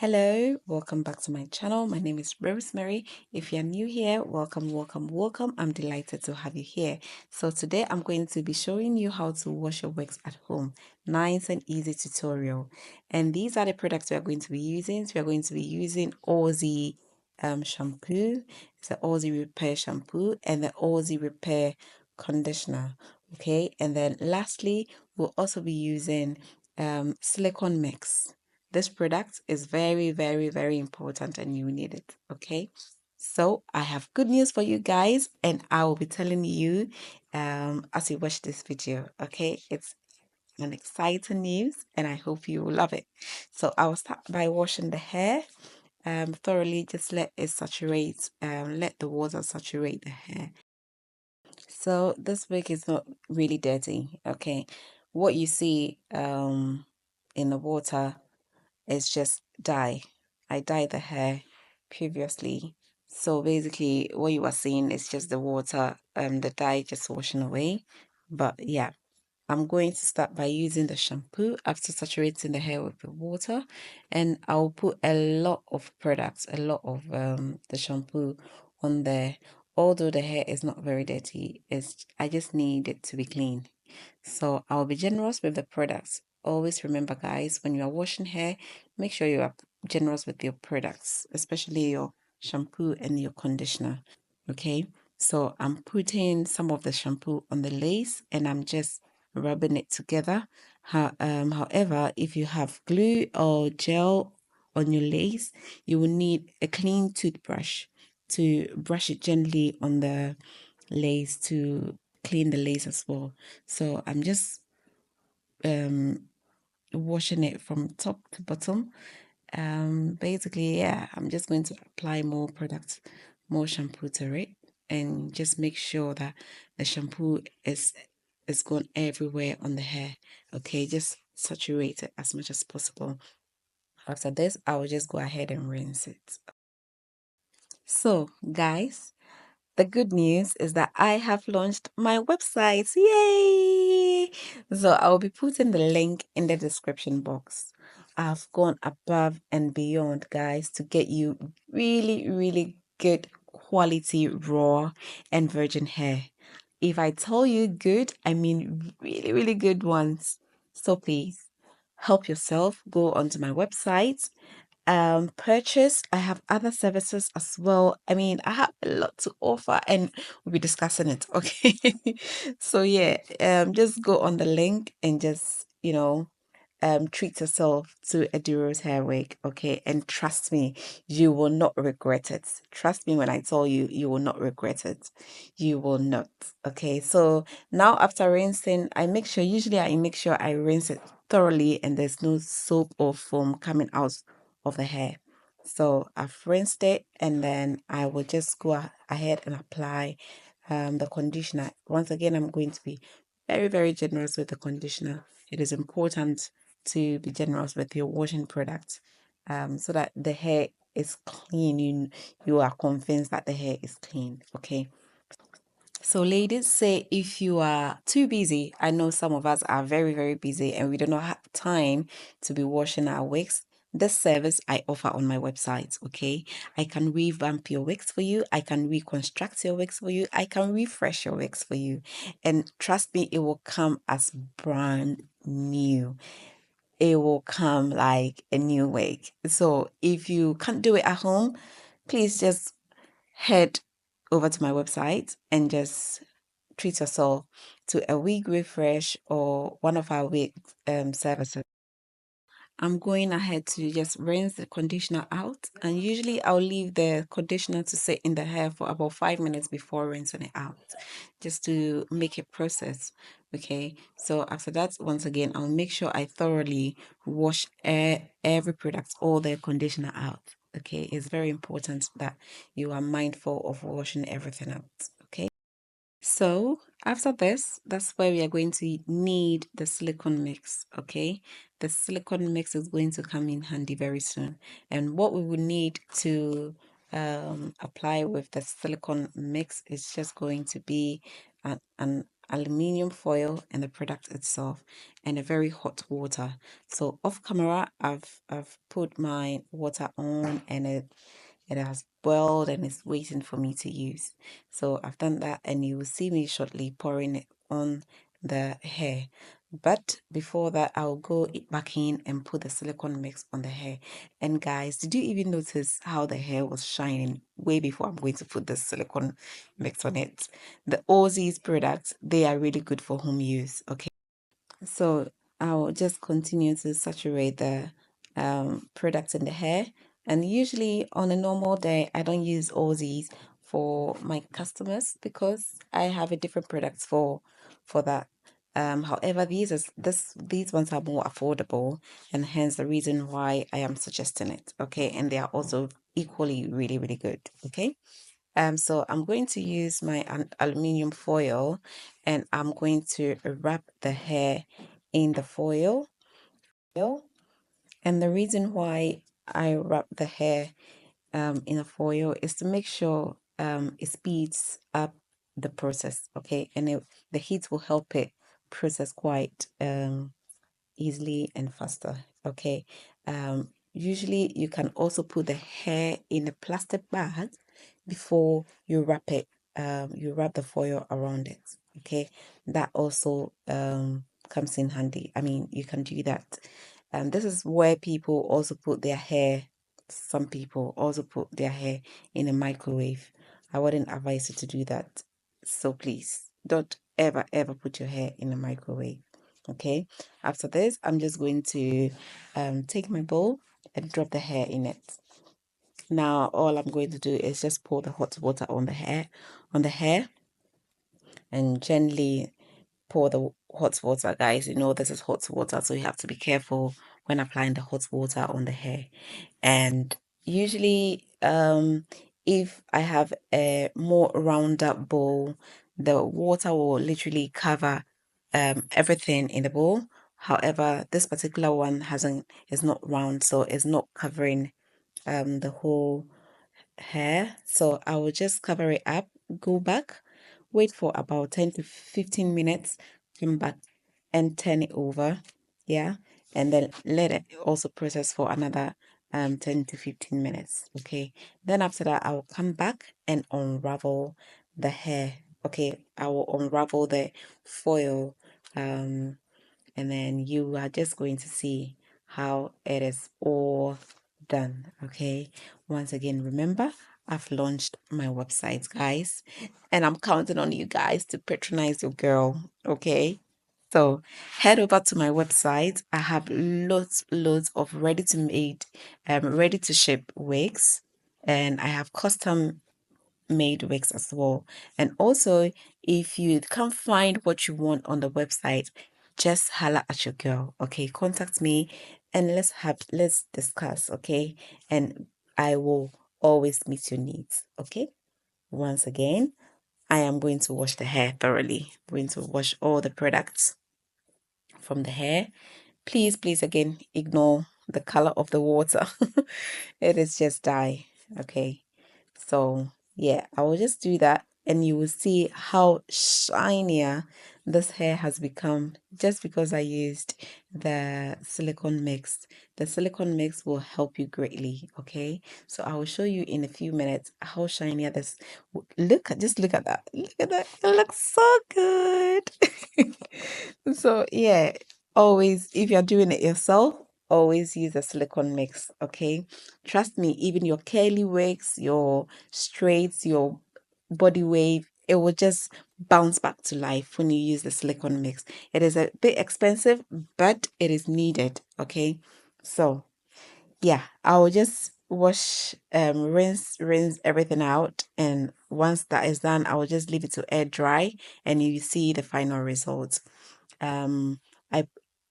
Hello, welcome back to my channel. My name is Rosemary. If you're new here, welcome. I'm delighted to have you here. So today I'm going to be showing you how to wash your wigs at home. Nice and easy tutorial. And these are the products we are going to be using. So we are going to be using Aussie shampoo. It's the Aussie Repair shampoo and the Aussie Repair conditioner. Okay, and then lastly, we'll also be using silicone mix. This product is very important and you need it. Okay, so I have good news for you guys and I will be telling you as you watch this video. Okay, it's an exciting news and I hope you will love it. So I will start by washing the hair thoroughly. Just let it saturate, let the water saturate the hair. So this wig is not really dirty. Okay, what you see in the water is just dye. I dyed the hair previously. So basically what you are seeing is just the water, the dye just washing away. But yeah, I'm going to start by using the shampoo after saturating the hair with the water, and I'll put a lot of products, a lot of the shampoo on there. Although the hair is not very dirty, I just need it to be clean. So I'll be generous with the products. Always remember, guys, when you are washing hair, make sure you are generous with your products, especially your shampoo and your conditioner. Okay, so I'm putting some of the shampoo on the lace and I'm just rubbing it together. However, if you have glue or gel on your lace, you will need a clean toothbrush to brush it gently on the lace to clean the lace as well. So I'm just washing it from top to bottom. Basically, yeah, I'm just going to apply more products, more shampoo to it, and just make sure that the shampoo is gone everywhere on the hair. Okay, just saturate it as much as possible. After this, I will just go ahead and rinse it. So, guys, the good news is that I have launched my website. Yay! So I'll be putting the link in the description box. I've gone above and beyond, guys, to get you really good quality raw and virgin hair. If I tell you good, I mean really good ones. So please help yourself. Go onto my website, purchase. I have other services as well. I mean, I have a lot to offer and we'll be discussing it. Okay. So yeah, just go on the link and just, treat yourself to a Duro's hair wig. Okay, and trust me, you will not regret it. Trust me when I tell you, you will not regret it. You will not. Okay, so now after rinsing, usually I make sure I rinse it thoroughly and there's no soap or foam coming out of the hair. So I've rinsed it and then I will just go ahead and apply the conditioner. Once again, I'm going to be very generous with the conditioner. It is important to be generous with your washing products, so that the hair is clean. You are convinced that the hair is clean. Okay. So, ladies, say if you are too busy, I know some of us are very busy and we do not have time to be washing our wigs. This service I offer on my website, okay? I can revamp your wigs for you. I can reconstruct your wigs for you. I can refresh your wigs for you. And trust me, it will come as brand new. It will come like a new wig. So if you can't do it at home, please just head over to my website and just treat yourself to a wig refresh or one of our wig services. I'm going ahead to just rinse the conditioner out, and usually I'll leave the conditioner to sit in the hair for about 5 minutes before rinsing it out, just to make it process. Okay, so after that, once again, I'll make sure I thoroughly wash every product, all the conditioner out. Okay, it's very important that you are mindful of washing everything out. Okay. So after this, that's where we are going to need the silicone mix. Okay, the silicone mix is going to come in handy very soon. And what we will need to apply with the silicone mix is just going to be aluminium foil and the product itself, and a very hot water. So off camera, I've put my water on, and it has boiled and it's waiting for me to use. So I've done that, and you will see me shortly pouring it on the hair. But before that, I'll go back in and put the silicone mix on the hair. And guys, did you even notice how the hair was shining way before I'm going to put the silicone mix on it? The Aussie's products, they are really good for home use. Okay. So I'll just continue to saturate the products in the hair. And usually on a normal day, I don't use Aussies for my customers because I have a different products for that. However, these ones are more affordable, and hence the reason why I am suggesting it. Okay, and they are also equally really really good. Okay. So I'm going to use my aluminium foil, and I'm going to wrap the hair in the foil. And the reason why I wrap the hair in a foil is to make sure it speeds up the process, okay? And the heat will help it process quite easily and faster. Okay. Usually you can also put the hair in a plastic bag before you wrap it. You wrap the foil around it. Okay. That also comes in handy. I mean, you can do that. This is where people also put their hair. Some people also put their hair in a microwave. I wouldn't advise you to do that. So please don't ever put your hair in a microwave. Okay. After this, I'm just going to take my bowl and drop the hair in it. Now, all I'm going to do is just pour the hot water on the hair, and gently pour the hot water, guys. You know this is hot water, so you have to be careful when applying the hot water on the hair. And usually, if I have a more round up bowl, the water will literally cover everything in the bowl. However, this particular one is not round, so it's not covering the whole hair. So I will just cover it up, go back, wait for about 10 to 15 minutes, come back and turn it over. Yeah. And then let it also process for another 10 to 15 minutes. Okay. Then after that, I will come back and unravel the hair. Okay. I will unravel the foil. And then you are just going to see how it is all done. Okay. Once again, remember, I've launched my website, guys, and I'm counting on you guys to patronize your girl. Okay. So head over to my website. I have loads of ready to made, ready to ship wigs, and I have custom made wigs as well. And also, if you can't find what you want on the website, just holla at your girl. Okay, contact me and let's discuss. Okay, and I will always meet your needs. Okay. Once again, I am going to wash the hair thoroughly. I'm going to wash all the products from the hair. Please again, ignore the color of the water. It is just dye. Okay. So yeah, I will just do that, and you will see how shinier this hair has become just because I used the silicone mix. The silicone mix will help you greatly. Okay. So I will show you in a few minutes how shinier this just look at that. Look at that. It looks so good. So yeah, always, if you're doing it yourself, always use a silicone mix. Okay. Trust me, even your curly wigs, your straights, your body wave, it will just bounce back to life when you use the silicone mix. It is a bit expensive, but it is needed. Okay. So yeah, I will just wash, rinse everything out, and once that is done, I will just leave it to air dry, and you see the final results. um i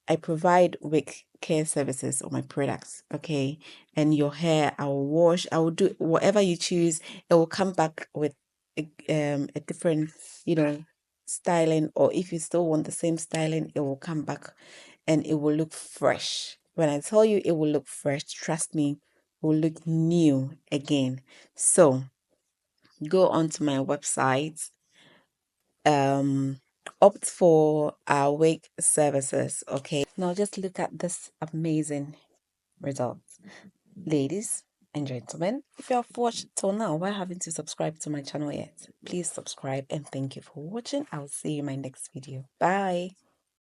I provide wig care services on my products. Okay. And your hair, I will wash, I will do whatever you choose. It will come back with a different, styling, or if you still want the same styling, it will come back and it will look fresh. When I tell you it will look fresh, trust me, it will look new again. So go onto my website, um opt for our wig services. Okay, now just look at this amazing results. Ladies and gentlemen, if you have watched till now, why haven't you subscribed to my channel yet? Please subscribe, and thank you for watching. I'll see you in my next video. Bye.